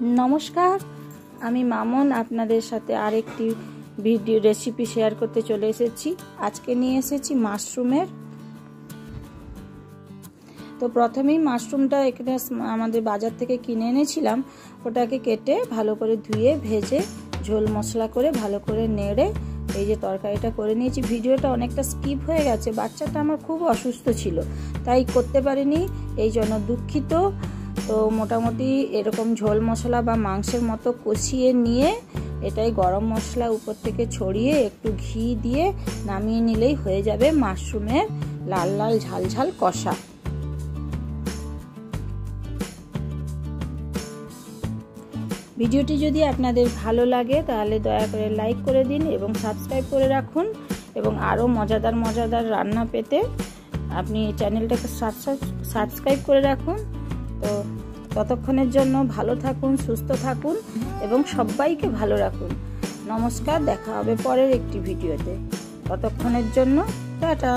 नमस्कार आमी मामन आपनादेर साथे आरेकटी भिडियो रेसिपि शेयर करते चले एसेछि। आजके निये एसेछि माशरूमेर। तो प्रथमेई माशरूमटा एखाने आमादेर बाजार थेके किने এনেছিলাম। ওটাকে কেটে ভালো করে ধুয়ে ভেজে ঝোল মশলা করে ভালো করে নেড়ে এই যে তরকারিটা করে নিয়েছি। ভিডিওটা অনেকটা স্কিপ হয়ে গেছে, বাচ্চাটা আমার খুব অসুস্থ ছিল তাই করতে পারিনি, এই জন্য দুঃখিত। তো মোটামুটি এরকম ঝোল মশলা বা মাংসের মতো কষিয়ে নিয়ে এটাই গরম মশলা উপর থেকে ছড়িয়ে একটু ঘি দিয়ে নামিয়ে নিলেই হয়ে যাবে মাশরুমের লাল লাল ঝাল ঝাল কষা। ভিডিওটি যদি আপনাদের ভালো লাগে তাহলে দয়া করে লাইক করে দিন এবং সাবস্ক্রাইব করে রাখুন, এবং আরও মজাদার মজাদার রান্না পেতে আপনি চ্যানেলটাকে সাবস্ক্রাইব করে রাখুন। তো ততক্ষণের জন্য ভালো থাকুন, সুস্থ থাকুন এবং সবাইকে ভালো রাখুন। নমস্কার, দেখা হবে পরের একটি ভিডিওতে। ততক্ষণের জন্য টাটা।